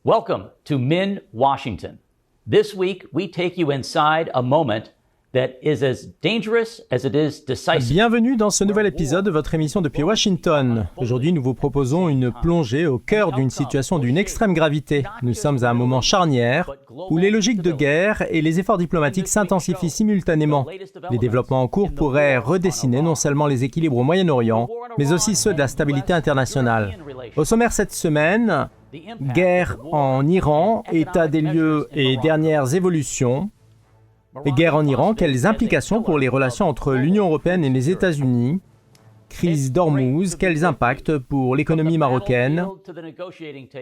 Welcome to Min Washington. This week, we take you inside a moment that is as dangerous as it is decisive. Bienvenue dans ce nouvel épisode de votre émission depuis Washington. Aujourd'hui, nous vous proposons une plongée au cœur d'une situation d'une extrême gravité. Nous sommes à un moment charnière où les logiques de guerre et les efforts diplomatiques s'intensifient simultanément. Les développements en cours pourraient redessiner non seulement les équilibres au Moyen-Orient, mais aussi ceux de la stabilité internationale. Au sommaire cette semaine, guerre en Iran, état des lieux et dernières évolutions. Et guerre en Iran, quelles implications pour les relations entre l'Union européenne et les États-Unis? Crise d'Ormuz, quels impacts pour l'économie marocaine?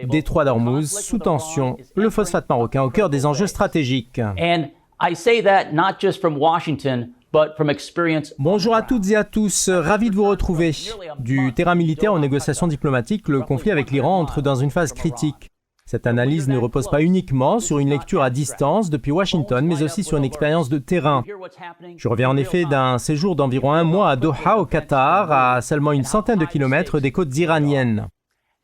Détroit d'Ormuz, sous tension, le phosphate marocain au cœur des enjeux stratégiques. Bonjour à toutes et à tous, ravi de vous retrouver. Du terrain militaire aux négociations diplomatiques, le conflit avec l'Iran entre dans une phase critique. Cette analyse ne repose pas uniquement sur une lecture à distance depuis Washington, mais aussi sur une expérience de terrain. Je reviens en effet d'un séjour d'environ un mois à Doha, au Qatar, à seulement une centaine de kilomètres des côtes iraniennes.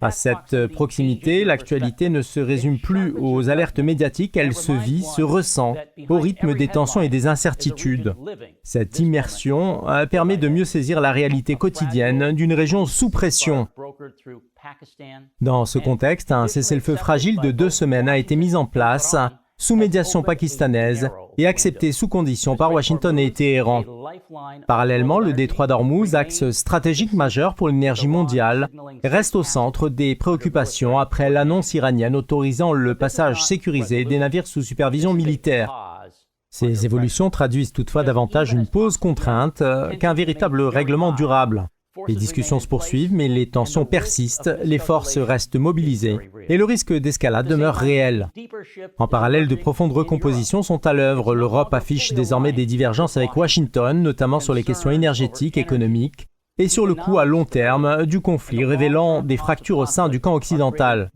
À cette proximité, l'actualité ne se résume plus aux alertes médiatiques, elle se vit, se ressent, au rythme des tensions et des incertitudes. Cette immersion permet de mieux saisir la réalité quotidienne d'une région sous pression. Dans ce contexte, un cessez-le-feu fragile de 2 semaines a été mis en place, sous médiation pakistanaise, et accepté sous conditions par Washington et Téhéran. Parallèlement, le détroit d'Ormuz, axe stratégique majeur pour l'énergie mondiale, reste au centre des préoccupations après l'annonce iranienne autorisant le passage sécurisé des navires sous supervision militaire. Ces évolutions traduisent toutefois davantage une pause contrainte qu'un véritable règlement durable. Les discussions se poursuivent, mais les tensions persistent, les forces restent mobilisées et le risque d'escalade demeure réel. En parallèle, de profondes recompositions sont à l'œuvre. L'Europe affiche désormais des divergences avec Washington, notamment sur les questions énergétiques, économiques et sur le coût à long terme du conflit, révélant des fractures au sein du camp occidental.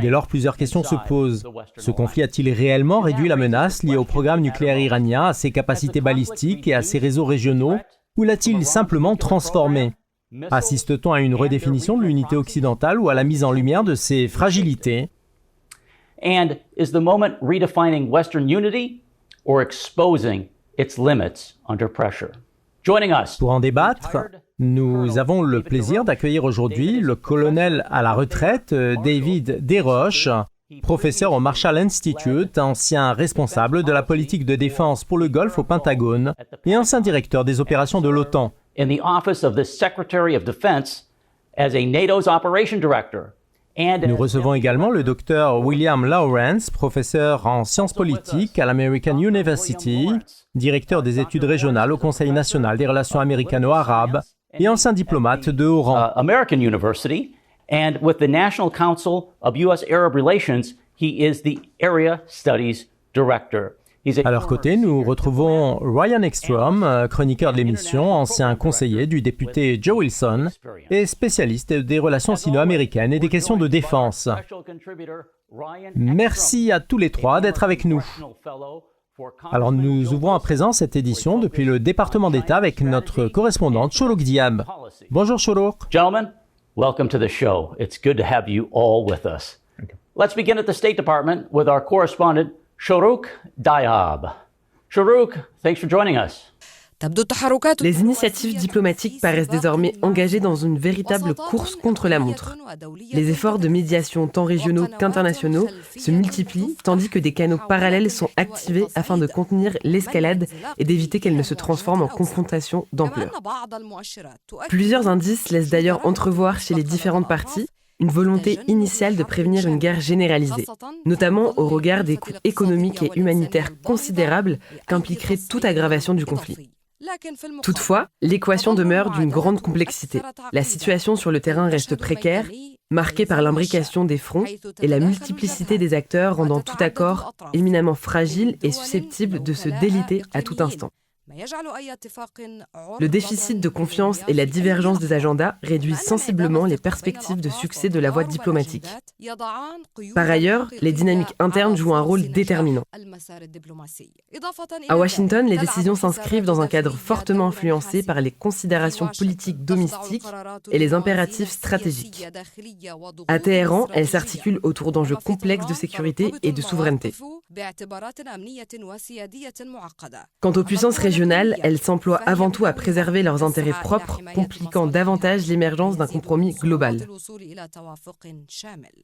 Dès lors, plusieurs questions se posent. Ce conflit a-t-il réellement réduit la menace liée au programme nucléaire iranien, à ses capacités balistiques et à ses réseaux régionaux, ou l'a-t-il simplement transformé ? Assiste-t-on à une redéfinition de l'unité occidentale ou à la mise en lumière de ses fragilités? And is the moment redefining Western unity or exposing its limits under pressure? Joining us. Pour en débattre, nous avons le plaisir d'accueillir aujourd'hui le colonel à la retraite David Desroches, professeur au Marshall Institute, ancien responsable de la politique de défense pour le Golfe au Pentagone et ancien directeur des opérations de l'OTAN. In the office of the Secretary of Defense as a NATO's Operation Director. Nous recevons également le docteur William Lawrence, professeur en sciences politiques à l'American University, directeur des études régionales au Conseil national des relations américano-arabes et ancien diplomate de haut rang. American University, and with the National Council of U.S. Arab Relations, he is the Area Studies Director. À leur côté, nous retrouvons Ryan Ekstrom, chroniqueur de l'émission, ancien conseiller du député Joe Wilson et spécialiste des relations sino-américaines et des questions de défense. Merci à tous les trois d'être avec nous. Alors nous ouvrons à présent cette édition depuis le département d'État avec notre correspondante Shourouk Diab. Bonjour Shourouk. Gentlemen, welcome to the show. It's good to have you all with us. Let's begin at the State Department with our correspondent Shourouk Diab. Shourouk, thanks for joining us. Les initiatives diplomatiques paraissent désormais engagées dans une véritable course contre la montre. Les efforts de médiation tant régionaux qu'internationaux se multiplient, tandis que des canaux parallèles sont activés afin de contenir l'escalade et d'éviter qu'elle ne se transforme en confrontation d'ampleur. Plusieurs indices laissent d'ailleurs entrevoir chez les différentes parties une volonté initiale de prévenir une guerre généralisée, notamment au regard des coûts économiques et humanitaires considérables qu'impliquerait toute aggravation du conflit. Toutefois, l'équation demeure d'une grande complexité. La situation sur le terrain reste précaire, marquée par l'imbrication des fronts et la multiplicité des acteurs rendant tout accord éminemment fragile et susceptible de se déliter à tout instant. Le déficit de confiance et la divergence des agendas réduisent sensiblement les perspectives de succès de la voie diplomatique. Par ailleurs, les dynamiques internes jouent un rôle déterminant. À Washington, les décisions s'inscrivent dans un cadre fortement influencé par les considérations politiques domestiques et les impératifs stratégiques. À Téhéran, elles s'articulent autour d'enjeux complexes de sécurité et de souveraineté. Quant aux puissances régionales, elles s'emploient avant tout à préserver leurs intérêts propres, compliquant davantage l'émergence d'un compromis global.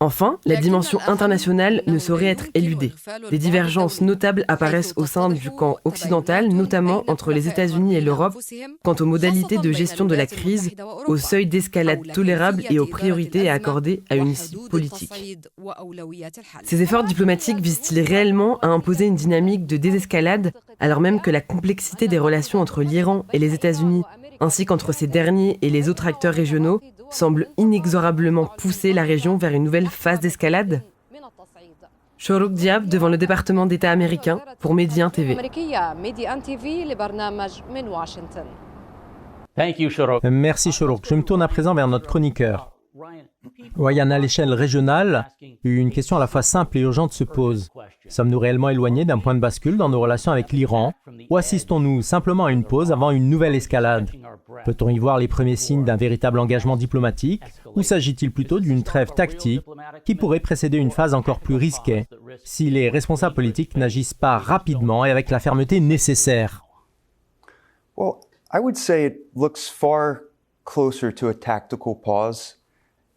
Enfin, la dimension internationale ne saurait être éludée. Des divergences notables apparaissent au sein du camp occidental, notamment entre les États-Unis et l'Europe, quant aux modalités de gestion de la crise, au seuil d'escalade tolérable et aux priorités à accorder à une issue politique. Ces efforts diplomatiques visent-ils réellement à imposer une dynamique de désescalade, alors même que la complexité des relations entre l'Iran et les États-Unis, ainsi qu'entre ces derniers et les autres acteurs régionaux, semble inexorablement pousser la région vers une nouvelle phase d'escalade? Shourouk Diab devant le département d'État américain pour Médian TV. Thank you, Shourouk. Merci Shourouk. Je me tourne à présent vers notre chroniqueur. Ryan, à l'échelle régionale, une question à la fois simple et urgente se pose. Sommes-nous réellement éloignés d'un point de bascule dans nos relations avec l'Iran ou assistons-nous simplement à une pause avant une nouvelle escalade? Peut-on y voir les premiers signes d'un véritable engagement diplomatique ou s'agit-il plutôt d'une trêve tactique qui pourrait précéder une phase encore plus risquée si les responsables politiques n'agissent pas rapidement et avec la fermeté nécessaire? Well, I would say it looks far closer to a tactical pause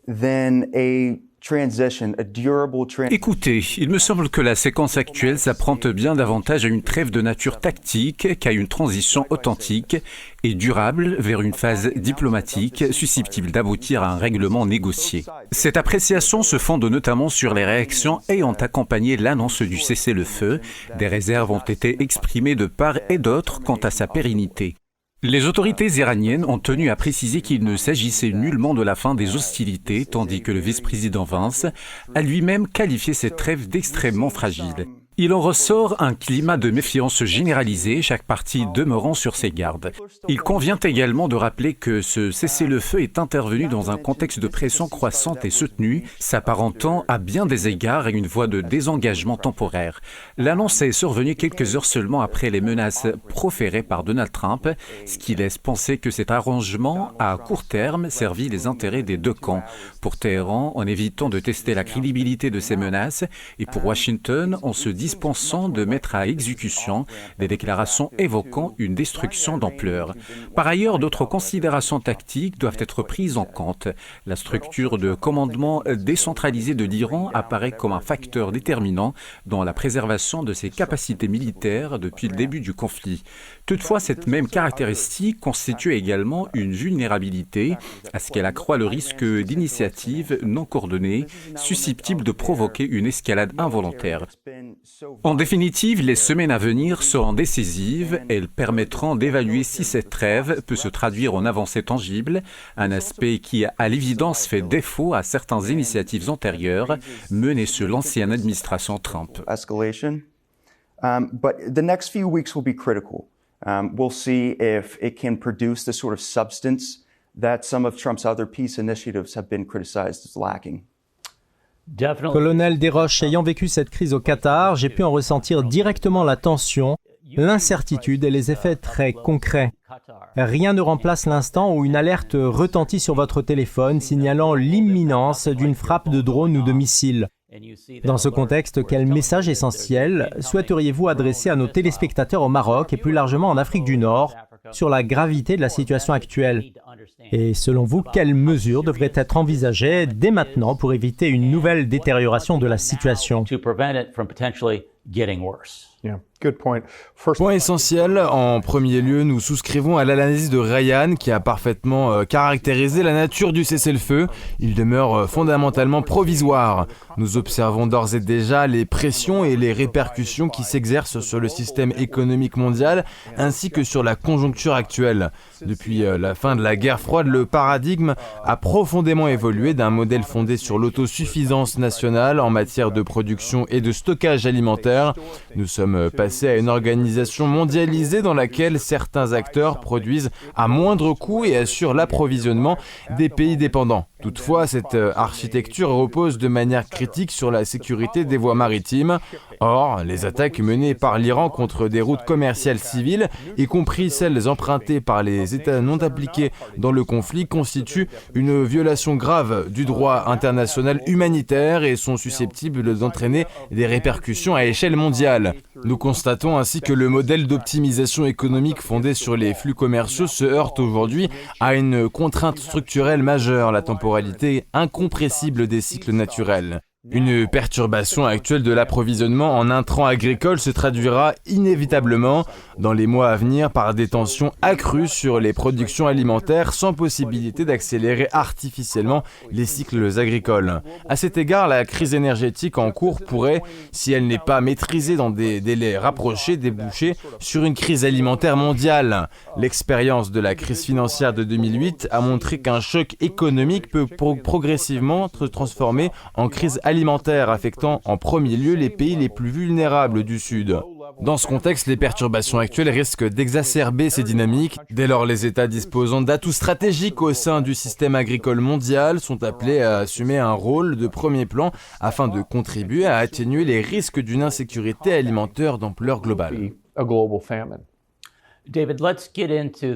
than a transition, a durable transition. Écoutez, il me semble que la séquence actuelle s'apparente bien davantage à une trêve de nature tactique qu'à une transition authentique et durable vers une phase diplomatique susceptible d'aboutir à un règlement négocié. Cette appréciation se fonde notamment sur les réactions ayant accompagné l'annonce du cessez-le-feu. Des réserves ont été exprimées de part et d'autre quant à sa pérennité. Les autorités iraniennes ont tenu à préciser qu'il ne s'agissait nullement de la fin des hostilités, tandis que le vice-président Vance a lui-même qualifié cette trêve d'extrêmement fragile. Il en ressort un climat de méfiance généralisée, chaque partie demeurant sur ses gardes. Il convient également de rappeler que ce cessez-le-feu est intervenu dans un contexte de pression croissante et soutenue, s'apparentant à bien des égards à une voie de désengagement temporaire. L'annonce est survenue quelques heures seulement après les menaces proférées par Donald Trump, ce qui laisse penser que cet arrangement à court terme servit les intérêts des deux camps. Pour Téhéran, en évitant de tester la crédibilité de ces menaces, et pour Washington, en se dispensant de mettre à exécution des déclarations évoquant une destruction d'ampleur. Par ailleurs, d'autres considérations tactiques doivent être prises en compte. La structure de commandement décentralisée de l'Iran apparaît comme un facteur déterminant dans la préservation de ses capacités militaires depuis le début du conflit. Toutefois, cette même caractéristique constitue également une vulnérabilité à ce qu'elle accroît le risque d'initiatives non coordonnées susceptibles de provoquer une escalade involontaire. En définitive, les semaines à venir seront décisives. Elles permettront d'évaluer si cette trêve peut se traduire en avancées tangibles, un aspect qui, à l'évidence, fait défaut à certaines initiatives antérieures menées sous l'ancienne administration Trump. But the next few weeks will be critical. We'll see if it can produce the sort of substance that some of Trump's other peace initiatives have been criticized as lacking. Colonel Desroches, ayant vécu cette crise au Qatar, j'ai pu en ressentir directement la tension, l'incertitude et les effets très concrets. Rien ne remplace l'instant où une alerte retentit sur votre téléphone signalant l'imminence d'une frappe de drone ou de missile. Dans ce contexte, quel message essentiel souhaiteriez-vous adresser à nos téléspectateurs au Maroc et plus largement en Afrique du Nord sur la gravité de la situation actuelle? Et selon vous, quelles mesures devraient être envisagées dès maintenant pour éviter une nouvelle détérioration de la situation? Point essentiel, en premier lieu, nous souscrivons à l'analyse de Ryan qui a parfaitement caractérisé la nature du cessez-le-feu. Il demeure fondamentalement provisoire. Nous observons d'ores et déjà les pressions et les répercussions qui s'exercent sur le système économique mondial ainsi que sur la conjoncture actuelle. Depuis la fin de la guerre froide, le paradigme a profondément évolué d'un modèle fondé sur l'autosuffisance nationale en matière de production et de stockage alimentaire. Nous sommes sommes passés à une organisation mondialisée dans laquelle certains acteurs produisent à moindre coût et assurent l'approvisionnement des pays dépendants. Toutefois, cette architecture repose de manière critique sur la sécurité des voies maritimes. Or, les attaques menées par l'Iran contre des routes commerciales civiles, y compris celles empruntées par les États non impliqués dans le conflit, constituent une violation grave du droit international humanitaire et sont susceptibles d'entraîner des répercussions à échelle mondiale. Nous constatons ainsi que le modèle d'optimisation économique fondé sur les flux commerciaux se heurte aujourd'hui à une contrainte structurelle majeure, la temporalité incompressible des cycles naturels. Une perturbation actuelle de l'approvisionnement en intrants agricoles se traduira inévitablement dans les mois à venir par des tensions accrues sur les productions alimentaires sans possibilité d'accélérer artificiellement les cycles agricoles. À cet égard, la crise énergétique en cours pourrait, si elle n'est pas maîtrisée dans des délais rapprochés, déboucher sur une crise alimentaire mondiale. L'expérience de la crise financière de 2008 a montré qu'un choc économique peut progressivement se transformer en crise alimentaire, affectant en premier lieu les pays les plus vulnérables du Sud. Dans ce contexte, les perturbations actuelles risquent d'exacerber ces dynamiques. Dès lors, les États disposant d'atouts stratégiques au sein du système agricole mondial sont appelés à assumer un rôle de premier plan afin de contribuer à atténuer les risques d'une insécurité alimentaire d'ampleur globale. David, let's get into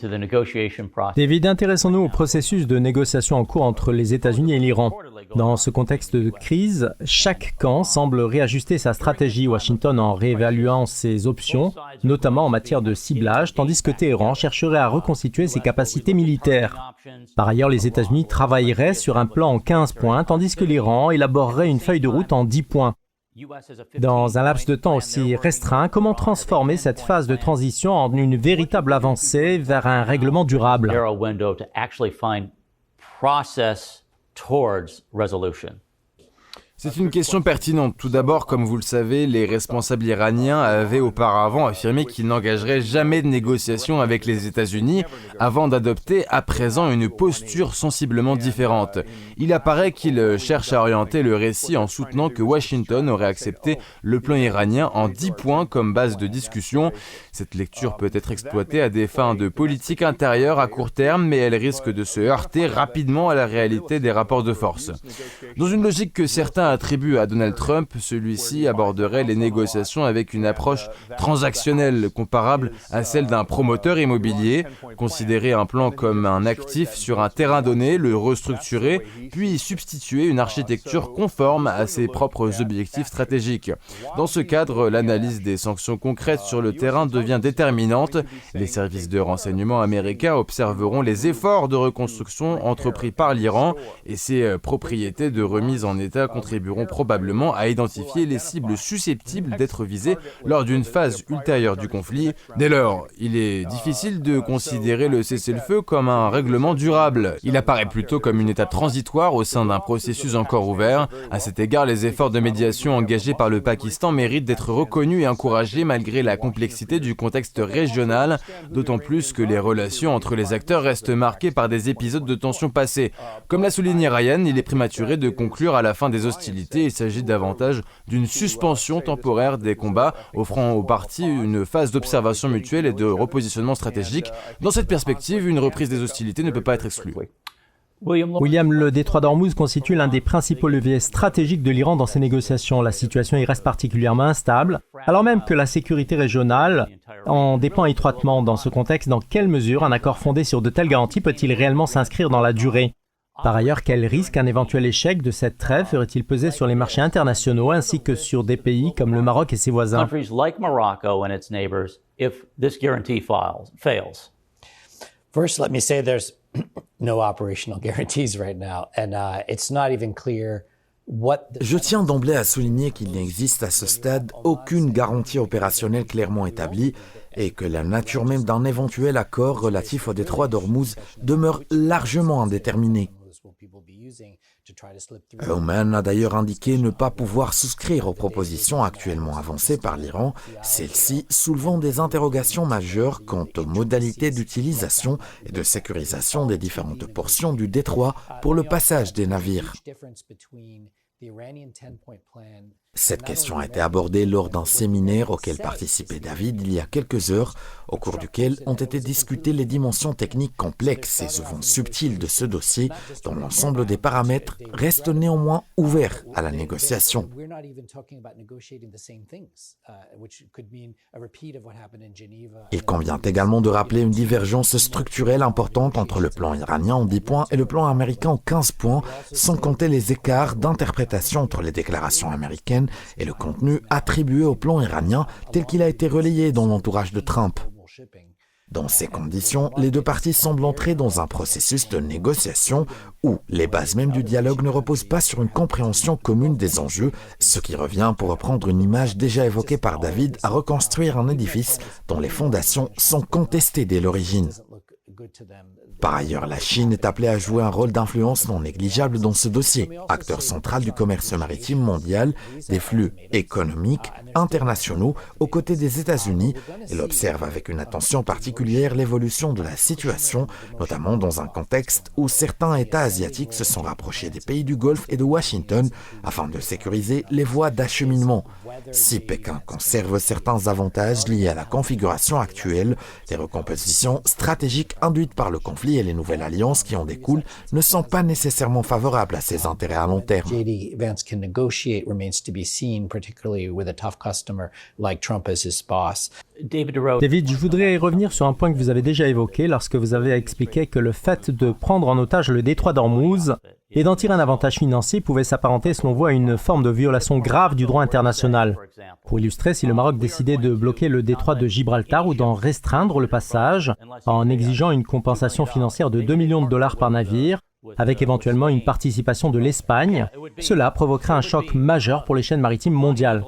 the negotiation process. David, intéressons-nous au processus de négociation en cours entre les États-Unis et l'Iran. Dans ce contexte de crise, chaque camp semble réajuster sa stratégie, Washington en réévaluant ses options, notamment en matière de ciblage, tandis que Téhéran chercherait à reconstituer ses capacités militaires. Par ailleurs, les États-Unis travailleraient sur un plan en 15 points, tandis que l'Iran élaborerait une feuille de route en 10 points. Dans un laps de temps aussi restreint, comment transformer cette phase de transition en une véritable avancée vers un règlement durable? C'est une question pertinente. Tout d'abord, comme vous le savez, les responsables iraniens avaient auparavant affirmé qu'ils n'engageraient jamais de négociations avec les États-Unis avant d'adopter à présent une posture sensiblement différente. Il apparaît qu'ils cherchent à orienter le récit en soutenant que Washington aurait accepté le plan iranien en 10 points comme base de discussion. Cette lecture peut être exploitée à des fins de politique intérieure à court terme, mais elle risque de se heurter rapidement à la réalité des rapports de force. Dans une logique que certains attribue à Donald Trump, celui-ci aborderait les négociations avec une approche transactionnelle comparable à celle d'un promoteur immobilier, considérer un plan comme un actif sur un terrain donné, le restructurer, puis substituer une architecture conforme à ses propres objectifs stratégiques. Dans ce cadre, l'analyse des sanctions concrètes sur le terrain devient déterminante. Les services de renseignement américains observeront les efforts de reconstruction entrepris par l'Iran et ses propriétés de remise en état contribueront probablement à identifier les cibles susceptibles d'être visées lors d'une phase ultérieure du conflit. Dès lors, il est difficile de considérer le cessez-le-feu comme un règlement durable. Il apparaît plutôt comme une étape transitoire au sein d'un processus encore ouvert. À cet égard, les efforts de médiation engagés par le Pakistan méritent d'être reconnus et encouragés malgré la complexité du contexte régional, d'autant plus que les relations entre les acteurs restent marquées par des épisodes de tensions passées. Comme l'a souligné Ryan, il est prématuré de conclure à la fin des hostilités. Il s'agit davantage d'une suspension temporaire des combats, offrant aux parties une phase d'observation mutuelle et de repositionnement stratégique. Dans cette perspective, une reprise des hostilités ne peut pas être exclue. William, le détroit d'Ormuz constitue l'un des principaux leviers stratégiques de l'Iran dans ces négociations. La situation y reste particulièrement instable, alors même que la sécurité régionale en dépend étroitement. Dans ce contexte, dans quelle mesure un accord fondé sur de telles garanties peut-il réellement s'inscrire dans la durée? Par ailleurs, quel risque un éventuel échec de cette trêve ferait-il peser sur les marchés internationaux ainsi que sur des pays comme le Maroc et ses voisins? First, let me say there's no operational guarantees right now, and it's not even clear what. Je tiens d'emblée à souligner qu'il n'existe à ce stade aucune garantie opérationnelle clairement établie et que la nature même d'un éventuel accord relatif au détroit d'Ormuz demeure largement indéterminée. Oman a d'ailleurs indiqué ne pas pouvoir souscrire aux propositions actuellement avancées par l'Iran, celles-ci soulevant des interrogations majeures quant aux modalités d'utilisation et de sécurisation des différentes portions du détroit pour le passage des navires. Cette question a été abordée lors d'un séminaire auquel participait David il y a quelques heures, au cours duquel ont été discutées les dimensions techniques complexes et souvent subtiles de ce dossier, dont l'ensemble des paramètres reste néanmoins ouvert à la négociation. Il convient également de rappeler une divergence structurelle importante entre le plan iranien en 10 points et le plan américain en 15 points, sans compter les écarts d'interprétation entre les déclarations américaines et le contenu attribué au plan iranien tel qu'il a été relayé dans l'entourage de Trump. Dans ces conditions, les deux parties semblent entrer dans un processus de négociation où les bases mêmes du dialogue ne reposent pas sur une compréhension commune des enjeux, ce qui revient, pour reprendre une image déjà évoquée par David, à reconstruire un édifice dont les fondations sont contestées dès l'origine. Par ailleurs, la Chine est appelée à jouer un rôle d'influence non négligeable dans ce dossier, acteur central du commerce maritime mondial, des flux économiques internationaux aux côtés des États-Unis. Elle observe avec une attention particulière l'évolution de la situation, notamment dans un contexte où certains États asiatiques se sont rapprochés des pays du Golfe et de Washington afin de sécuriser les voies d'acheminement. Si Pékin conserve certains avantages liés à la configuration actuelle, les recompositions stratégiques induites par le conflit et les nouvelles alliances qui en découlent ne sont pas nécessairement favorables à ses intérêts à long terme. David, je voudrais revenir sur un point que vous avez déjà évoqué lorsque vous avez expliqué que le fait de prendre en otage le détroit d'Ormuz et d'en tirer un avantage financier pouvait s'apparenter, selon vous, à une forme de violation grave du droit international. Pour illustrer, si le Maroc décidait de bloquer le détroit de Gibraltar ou d'en restreindre le passage en exigeant une compensation financière de 2 millions de dollars par navire, avec éventuellement une participation de l'Espagne, cela provoquerait un choc majeur pour les chaînes maritimes mondiales.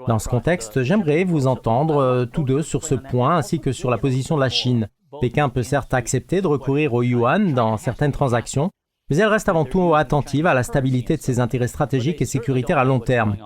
Dans ce contexte, j'aimerais vous entendre tous deux sur ce point ainsi que sur la position de la Chine. Pékin peut certes accepter de recourir au yuan dans certaines transactions, mais elle reste avant tout attentive à la stabilité de ses intérêts stratégiques et sécuritaires à long terme.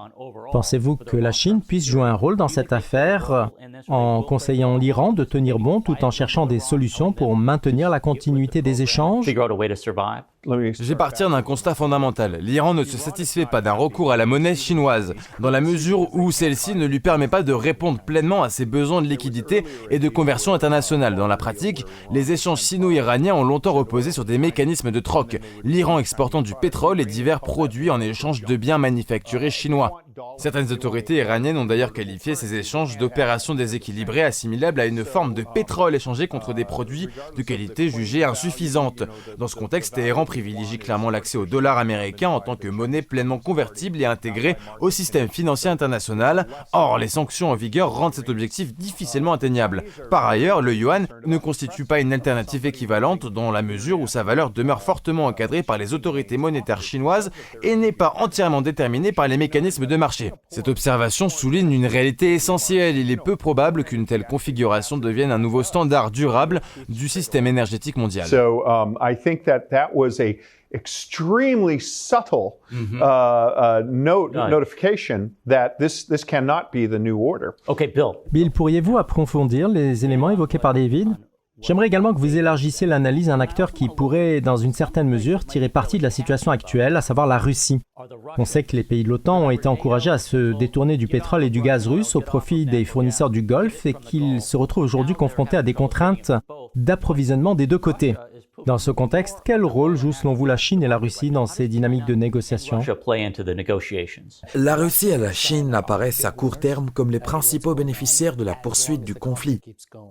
Pensez-vous que la Chine puisse jouer un rôle dans cette affaire en conseillant l'Iran de tenir bon tout en cherchant des solutions pour maintenir la continuité des échanges ? Je vais partir d'un constat fondamental. L'Iran ne se satisfait pas d'un recours à la monnaie chinoise, dans la mesure où celle-ci ne lui permet pas de répondre pleinement à ses besoins de liquidité et de conversion internationale. Dans la pratique, les échanges sino-iraniens ont longtemps reposé sur des mécanismes de troc, l'Iran exportant du pétrole et divers produits en échange de biens manufacturés chinois. Certaines autorités iraniennes ont d'ailleurs qualifié ces échanges d'opérations déséquilibrées assimilables à une forme de pétrole échangé contre des produits de qualité jugée insuffisante. Dans ce contexte, Téhéran privilégie clairement l'accès au dollar américain en tant que monnaie pleinement convertible et intégrée au système financier international. Or, les sanctions en vigueur rendent cet objectif difficilement atteignable. Par ailleurs, le yuan ne constitue pas une alternative équivalente dans la mesure où sa valeur demeure fortement encadrée par les autorités monétaires chinoises et n'est pas entièrement déterminée par les mécanismes de marché. Cette observation souligne une réalité essentielle. Il est peu probable qu'une telle configuration devienne un nouveau standard durable du système énergétique mondial. I think that was a extremely subtle notification that this cannot be the new order. Okay, Bill. Bill, pourriez-vous approfondir les éléments évoqués par David ? J'aimerais également que vous élargissiez l'analyse à un acteur qui pourrait, dans une certaine mesure, tirer parti de la situation actuelle, à savoir la Russie. On sait que les pays de l'OTAN ont été encouragés à se détourner du pétrole et du gaz russe au profit des fournisseurs du Golfe et qu'ils se retrouvent aujourd'hui confrontés à des contraintes d'approvisionnement des deux côtés. Dans ce contexte, quel rôle jouent selon vous la Chine et la Russie dans ces dynamiques de négociation ? La Russie et la Chine apparaissent à court terme comme les principaux bénéficiaires de la poursuite du conflit,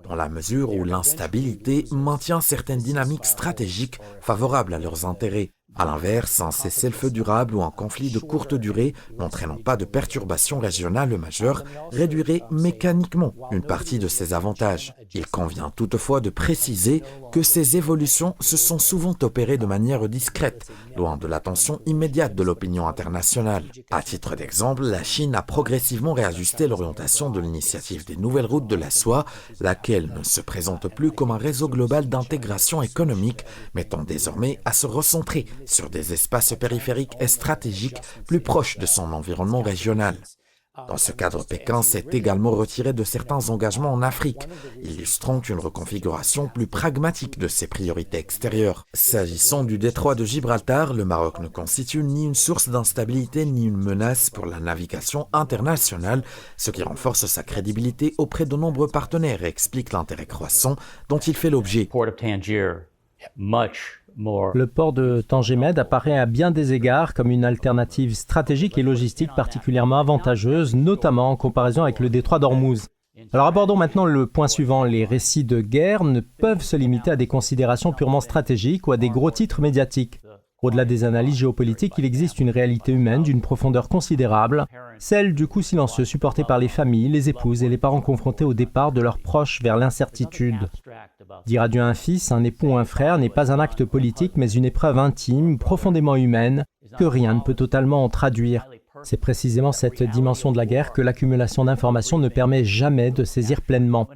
dans la mesure où l'instabilité maintient certaines dynamiques stratégiques favorables à leurs intérêts. À l'inverse, un cessez-le-feu durable ou un conflit de courte durée, n'entraînant pas de perturbations régionales majeures, réduirait mécaniquement une partie de ces avantages. Il convient toutefois de préciser que ces évolutions se sont souvent opérées de manière discrète, loin de l'attention immédiate de l'opinion internationale. À titre d'exemple, la Chine a progressivement réajusté l'orientation de l'initiative des nouvelles routes de la soie, laquelle ne se présente plus comme un réseau global d'intégration économique, mettant désormais à se recentrer sur des espaces périphériques et stratégiques plus proches de son environnement régional. Dans ce cadre, Pékin s'est également retiré de certains engagements en Afrique, illustrant une reconfiguration plus pragmatique de ses priorités extérieures. S'agissant du détroit de Gibraltar, le Maroc ne constitue ni une source d'instabilité ni une menace pour la navigation internationale, ce qui renforce sa crédibilité auprès de nombreux partenaires et explique l'intérêt croissant dont il fait l'objet. Le port de Tanger Med apparaît à bien des égards comme une alternative stratégique et logistique particulièrement avantageuse, notamment en comparaison avec le détroit d'Ormuz. Alors abordons maintenant le point suivant. Les récits de guerre ne peuvent se limiter à des considérations purement stratégiques ou à des gros titres médiatiques. Au-delà des analyses géopolitiques, il existe une réalité humaine d'une profondeur considérable, celle du coût silencieux supporté par les familles, les épouses et les parents confrontés au départ de leurs proches vers l'incertitude. Dire adieu à un fils, un époux ou un frère n'est pas un acte politique, mais une épreuve intime, profondément humaine, que rien ne peut totalement en traduire. C'est précisément cette dimension de la guerre que l'accumulation d'informations ne permet jamais de saisir pleinement.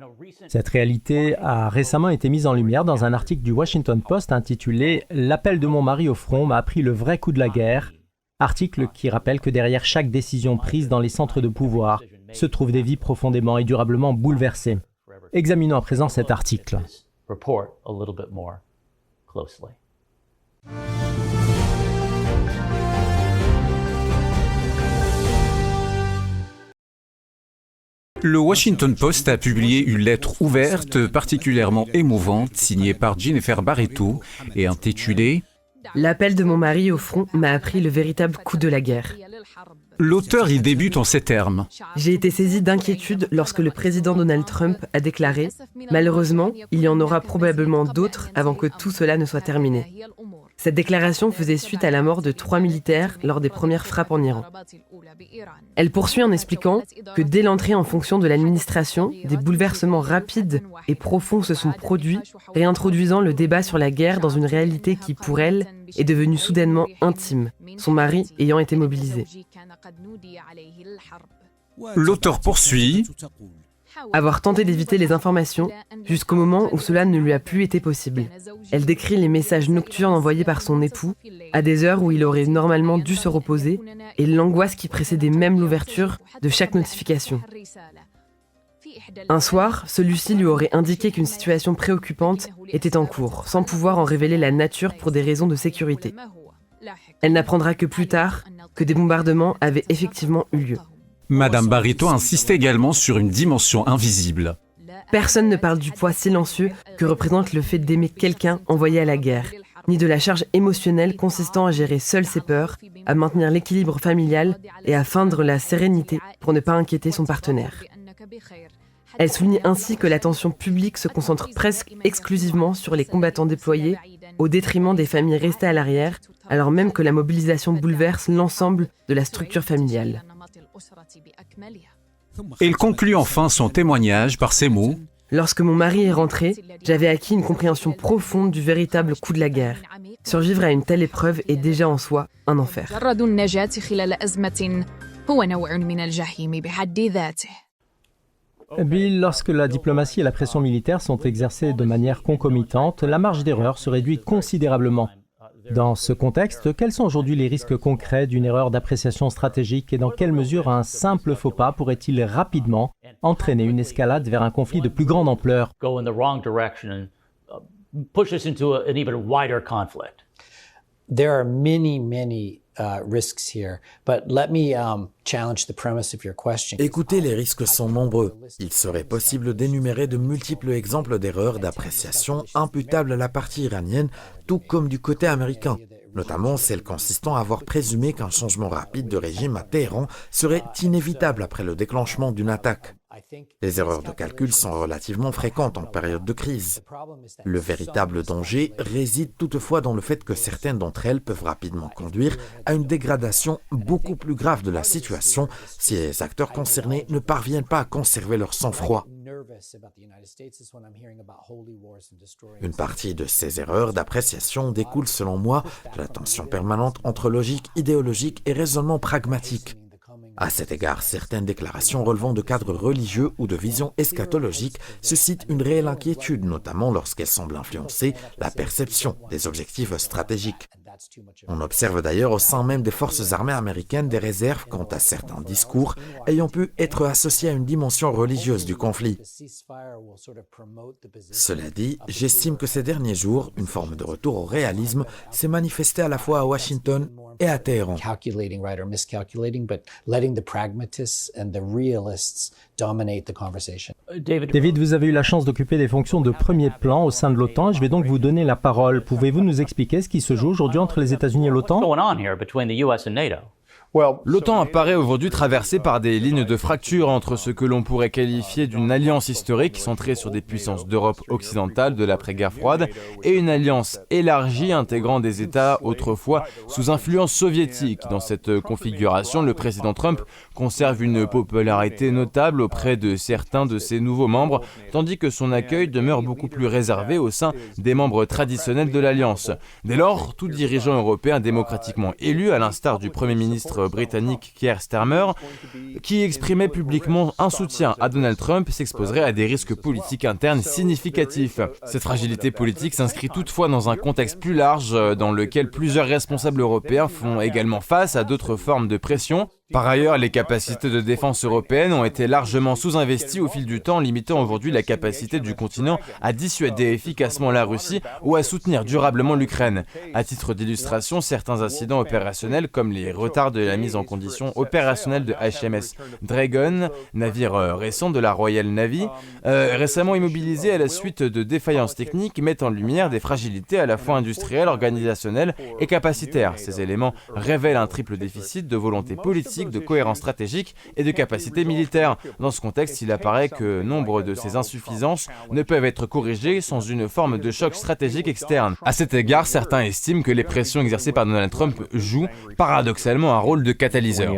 Cette réalité a récemment été mise en lumière dans un article du Washington Post intitulé « L'appel de mon mari au front m'a appris le vrai coup de la guerre », article qui rappelle que derrière chaque décision prise dans les centres de pouvoir se trouvent des vies profondément et durablement bouleversées. Examinons à présent cet article. Le Washington Post a publié une lettre ouverte particulièrement émouvante signée par Jennifer Barreto et intitulée « L'appel de mon mari au front m'a appris le véritable coup de la guerre ». L'auteur y débute en ces termes. J'ai été saisi d'inquiétude lorsque le président Donald Trump a déclaré « Malheureusement, il y en aura probablement d'autres avant que tout cela ne soit terminé ». Cette déclaration faisait suite à la mort de 3 militaires lors des premières frappes en Iran. Elle poursuit en expliquant que dès l'entrée en fonction de l'administration, des bouleversements rapides et profonds se sont produits, réintroduisant le débat sur la guerre dans une réalité qui, pour elle, est devenue soudainement intime, son mari ayant été mobilisé. L'auteur poursuit. Avoir tenté d'éviter les informations jusqu'au moment où cela ne lui a plus été possible. Elle décrit les messages nocturnes envoyés par son époux à des heures où il aurait normalement dû se reposer et l'angoisse qui précédait même l'ouverture de chaque notification. Un soir, celui-ci lui aurait indiqué qu'une situation préoccupante était en cours, sans pouvoir en révéler la nature pour des raisons de sécurité. Elle n'apprendra que plus tard que des bombardements avaient effectivement eu lieu. Madame Barreto insiste également sur une dimension invisible. Personne ne parle du poids silencieux que représente le fait d'aimer quelqu'un envoyé à la guerre, ni de la charge émotionnelle consistant à gérer seul ses peurs, à maintenir l'équilibre familial et à feindre la sérénité pour ne pas inquiéter son partenaire. Elle souligne ainsi que l'attention publique se concentre presque exclusivement sur les combattants déployés, au détriment des familles restées à l'arrière, alors même que la mobilisation bouleverse l'ensemble de la structure familiale. Elle conclut enfin son témoignage par ces mots. Lorsque mon mari est rentré, j'avais acquis une compréhension profonde du véritable coût de la guerre. Survivre à une telle épreuve est déjà en soi un enfer. Bill, lorsque la diplomatie et la pression militaire sont exercées de manière concomitante, la marge d'erreur se réduit considérablement. Dans ce contexte, quels sont aujourd'hui les risques concrets d'une erreur d'appréciation stratégique et dans quelle mesure un simple faux pas pourrait-il rapidement entraîner une escalade vers un conflit de plus grande ampleur? There are many risks here, but let me challenge the premise of your question. Écoutez, les risques sont nombreux. Il serait possible d'énumérer de multiples exemples d'erreurs d'appréciation imputables à la partie iranienne, tout comme du côté américain, notamment celle consistant à avoir présumé qu'un changement rapide de régime à Téhéran serait inévitable après le déclenchement d'une attaque. Les erreurs de calcul sont relativement fréquentes en période de crise. Le véritable danger réside toutefois dans le fait que certaines d'entre elles peuvent rapidement conduire à une dégradation beaucoup plus grave de la situation si les acteurs concernés ne parviennent pas à conserver leur sang-froid. Une partie de ces erreurs d'appréciation découle selon moi de la tension permanente entre logique idéologique et raisonnement pragmatique. À cet égard, certaines déclarations relevant de cadres religieux ou de visions eschatologiques suscitent une réelle inquiétude, notamment lorsqu'elles semblent influencer la perception des objectifs stratégiques. On observe d'ailleurs au sein même des forces armées américaines des réserves quant à certains discours ayant pu être associés à une dimension religieuse du conflit. Cela dit, j'estime que ces derniers jours, une forme de retour au réalisme s'est manifestée à la fois à Washington et à Téhéran. David, vous avez eu la chance d'occuper des fonctions de premier plan au sein de l'OTAN. Je vais donc vous donner la parole. Pouvez-vous nous expliquer ce qui se joue aujourd'hui entre les États-Unis et l'OTAN? L'OTAN apparaît aujourd'hui traversée par des lignes de fracture entre ce que l'on pourrait qualifier d'une alliance historique centrée sur des puissances d'Europe occidentale de l'après-guerre froide et une alliance élargie intégrant des États autrefois sous influence soviétique. Dans cette configuration, le président Trump conserve une popularité notable auprès de certains de ses nouveaux membres, tandis que son accueil demeure beaucoup plus réservé au sein des membres traditionnels de l'alliance. Dès lors, tout dirigeant européen démocratiquement élu, à l'instar du Premier ministre britannique Keir Starmer, qui exprimait publiquement un soutien à Donald Trump, s'exposerait à des risques politiques internes significatifs. Cette fragilité politique s'inscrit toutefois dans un contexte plus large dans lequel plusieurs responsables européens font également face à d'autres formes de pression. Par ailleurs, les capacités de défense européennes ont été largement sous-investies au fil du temps, limitant aujourd'hui la capacité du continent à dissuader efficacement la Russie ou à soutenir durablement l'Ukraine. À titre d'illustration, certains incidents opérationnels, comme les retards de la mise en condition opérationnelle de HMS Dragon, navire récent de la Royal Navy, récemment immobilisé à la suite de défaillances techniques, mettent en lumière des fragilités à la fois industrielles, organisationnelles et capacitaires. Ces éléments révèlent un triple déficit de volonté politique, de cohérence stratégique et de capacité militaire. Dans ce contexte, il apparaît que nombre de ces insuffisances ne peuvent être corrigées sans une forme de choc stratégique externe. À cet égard, certains estiment que les pressions exercées par Donald Trump jouent paradoxalement un rôle de catalyseur.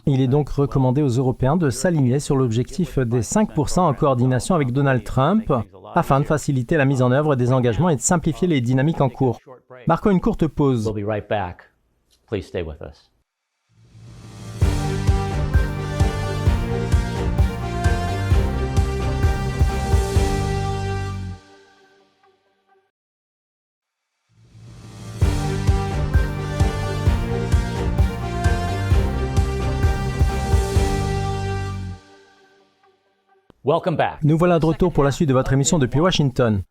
Il est donc recommandé aux Européens de s'aligner sur l'objectif des 5% en coordination avec Donald Trump afin de faciliter la mise en œuvre des engagements et de simplifier les dynamiques en cours. Marquons une courte pause. We'll be right back. Please stay with us. Welcome back. Nous voilà de retour pour la suite de votre émission depuis Washington.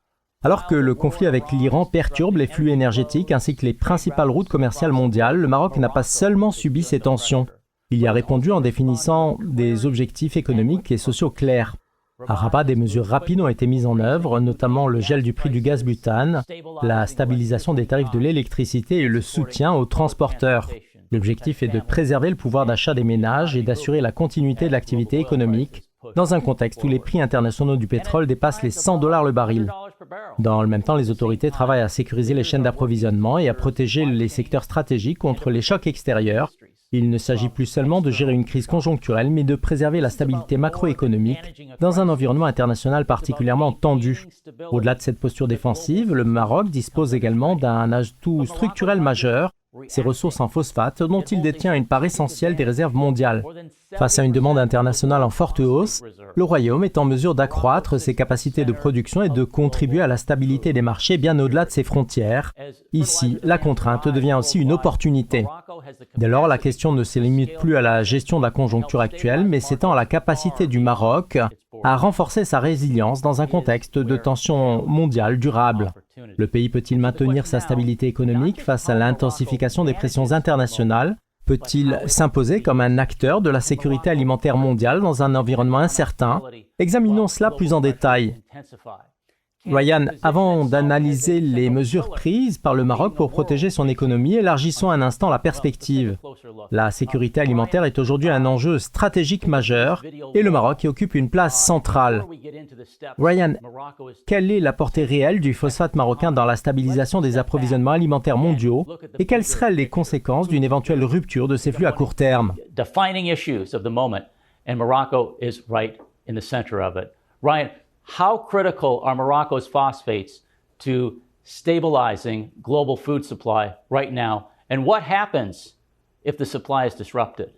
Alors que le conflit avec l'Iran perturbe les flux énergétiques ainsi que les principales routes commerciales mondiales, le Maroc n'a pas seulement subi ces tensions. Il y a répondu en définissant des objectifs économiques et sociaux clairs. À Rabat, des mesures rapides ont été mises en œuvre, notamment le gel du prix du gaz butane, la stabilisation des tarifs de l'électricité et le soutien aux transporteurs. L'objectif est de préserver le pouvoir d'achat des ménages et d'assurer la continuité de l'activité économique dans un contexte où les prix internationaux du pétrole dépassent les $100 le baril. Dans le même temps, les autorités travaillent à sécuriser les chaînes d'approvisionnement et à protéger les secteurs stratégiques contre les chocs extérieurs. Il ne s'agit plus seulement de gérer une crise conjoncturelle, mais de préserver la stabilité macroéconomique dans un environnement international particulièrement tendu. Au-delà de cette posture défensive, le Maroc dispose également d'un atout structurel majeur, ses ressources en phosphate, dont il détient une part essentielle des réserves mondiales. Face à une demande internationale en forte hausse, le Royaume est en mesure d'accroître ses capacités de production et de contribuer à la stabilité des marchés bien au-delà de ses frontières. Ici, la contrainte devient aussi une opportunité. Dès lors, la question ne se limite plus à la gestion de la conjoncture actuelle, mais s'étend à la capacité du Maroc à renforcer sa résilience dans un contexte de tension mondiale durable. Le pays peut-il maintenir sa stabilité économique face à l'intensification des pressions internationales? Peut-il s'imposer comme un acteur de la sécurité alimentaire mondiale dans un environnement incertain? Examinons cela plus en détail. Ryan, avant d'analyser les mesures prises par le Maroc pour protéger son économie, élargissons un instant la perspective. La sécurité alimentaire est aujourd'hui un enjeu stratégique majeur et le Maroc y occupe une place centrale. Ryan, quelle est la portée réelle du phosphate marocain dans la stabilisation des approvisionnements alimentaires mondiaux et quelles seraient les conséquences d'une éventuelle rupture de ces flux à court terme? Defining issues of the moment, and Morocco is right in the center of it. Ryan, how critical are Morocco's phosphates to stabilizing global food supply right now? And what happens if the supply is disrupted?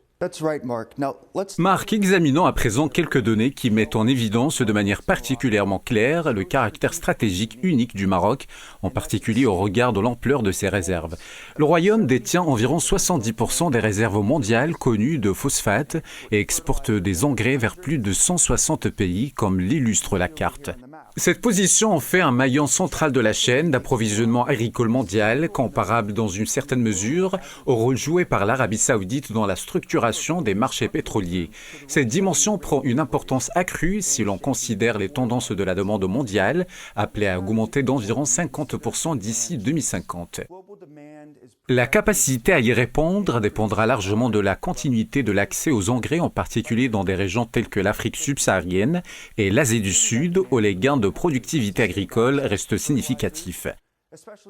Marc, examinons à présent quelques données qui mettent en évidence de manière particulièrement claire le caractère stratégique unique du Maroc, en particulier au regard de l'ampleur de ses réserves. Le Royaume détient environ 70% des réserves mondiales connues de phosphate et exporte des engrais vers plus de 160 pays, comme l'illustre la carte. Cette position en fait un maillon central de la chaîne d'approvisionnement agricole mondial, comparable dans une certaine mesure au rôle joué par l'Arabie saoudite dans la structuration des marchés pétroliers. Cette dimension prend une importance accrue si l'on considère les tendances de la demande mondiale, appelée à augmenter d'environ 50% d'ici 2050. La capacité à y répondre dépendra largement de la continuité de l'accès aux engrais, en particulier dans des régions telles que l'Afrique subsaharienne et l'Asie du Sud, où les gains de productivité agricole restent significatifs.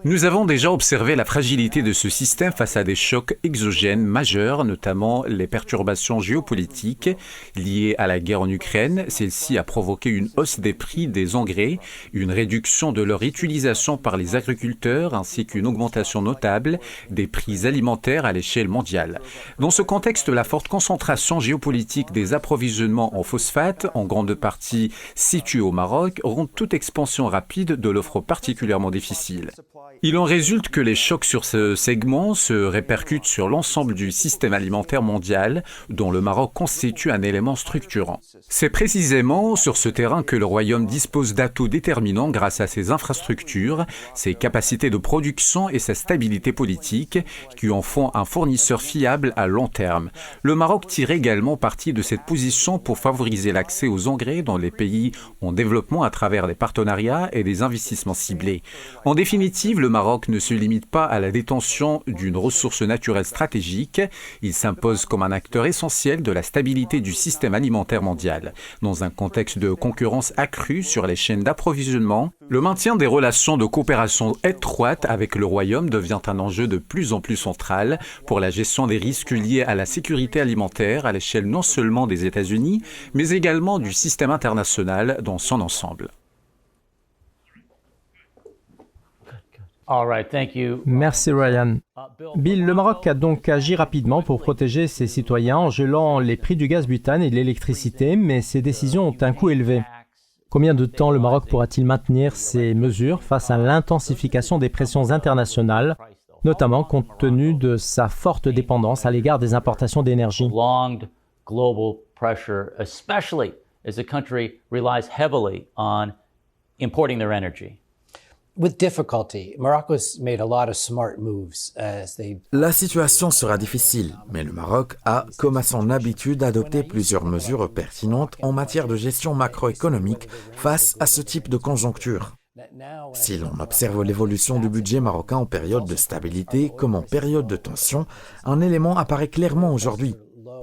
Nous avons déjà observé la fragilité de ce système face à des chocs exogènes majeurs, notamment les perturbations géopolitiques liées à la guerre en Ukraine. Celle-ci a provoqué une hausse des prix des engrais, une réduction de leur utilisation par les agriculteurs, ainsi qu'une augmentation notable des prix alimentaires à l'échelle mondiale. Dans ce contexte, la forte concentration géopolitique des approvisionnements en phosphate, en grande partie située au Maroc, rend toute expansion rapide de l'offre particulièrement difficile. Il en résulte que les chocs sur ce segment se répercutent sur l'ensemble du système alimentaire mondial, dont le Maroc constitue un élément structurant. C'est précisément sur ce terrain que le Royaume dispose d'atouts déterminants grâce à ses infrastructures, ses capacités de production et sa stabilité politique, qui en font un fournisseur fiable à long terme. Le Maroc tire également parti de cette position pour favoriser l'accès aux engrais dans les pays en développement à travers des partenariats et des investissements ciblés. En définitive, le Maroc ne se limite pas à la détention d'une ressource naturelle stratégique, il s'impose comme un acteur essentiel de la stabilité du système alimentaire mondial. Dans un contexte de concurrence accrue sur les chaînes d'approvisionnement, le maintien des relations de coopération étroites avec le Royaume devient un enjeu de plus en plus central pour la gestion des risques liés à la sécurité alimentaire à l'échelle non seulement des États-Unis, mais également du système international dans son ensemble. Merci Ryan. Bill, le Maroc a donc agi rapidement pour protéger ses citoyens en gelant les prix du gaz butane et de l'électricité, mais ces décisions ont un coût élevé. Combien de temps le Maroc pourra-t-il maintenir ces mesures face à l'intensification des pressions internationales, notamment compte tenu de sa forte dépendance à l'égard des importations d'énergie? With difficulty, Morocco's made a lot of smart moves as they... La situation sera difficile, mais le Maroc a, comme à son habitude, adopté plusieurs mesures pertinentes en matière de gestion macroéconomique face à ce type de conjoncture. Si l'on observe l'évolution du budget marocain en période de stabilité comme en période de tension, un élément apparaît clairement aujourd'hui.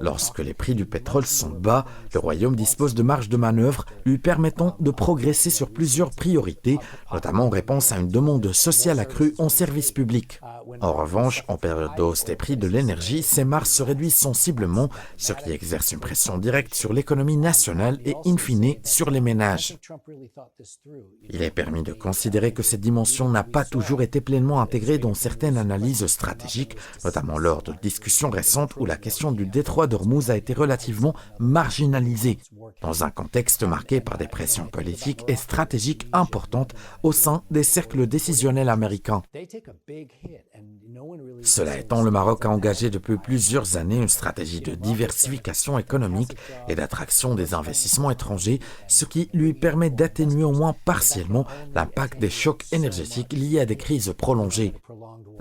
Lorsque les prix du pétrole sont bas, le Royaume dispose de marge de manœuvre lui permettant de progresser sur plusieurs priorités, notamment en réponse à une demande sociale accrue en services publics. En revanche, en période de hausse des prix de l'énergie, ces marges se réduisent sensiblement, ce qui exerce une pression directe sur l'économie nationale et in fine sur les ménages. Il est permis de considérer que cette dimension n'a pas toujours été pleinement intégrée dans certaines analyses stratégiques, notamment lors de discussions récentes où la question du détroit d'Ormuz a été relativement marginalisée, dans un contexte marqué par des pressions politiques et stratégiques importantes au sein des cercles décisionnels américains. Cela étant, le Maroc a engagé depuis plusieurs années une stratégie de diversification économique et d'attraction des investissements étrangers, ce qui lui permet d'atténuer au moins partiellement l'impact des chocs énergétiques liés à des crises prolongées.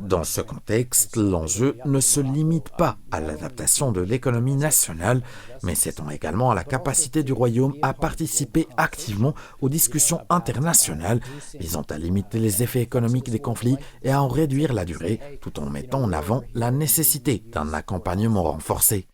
Dans ce contexte, l'enjeu ne se limite pas à l'adaptation de l'économie nationale, mais s'étend également à la capacité du Royaume à participer activement aux discussions internationales visant à limiter les effets économiques des conflits et à en réduire la durée, tout en mettant en avant la nécessité d'un accompagnement renforcé.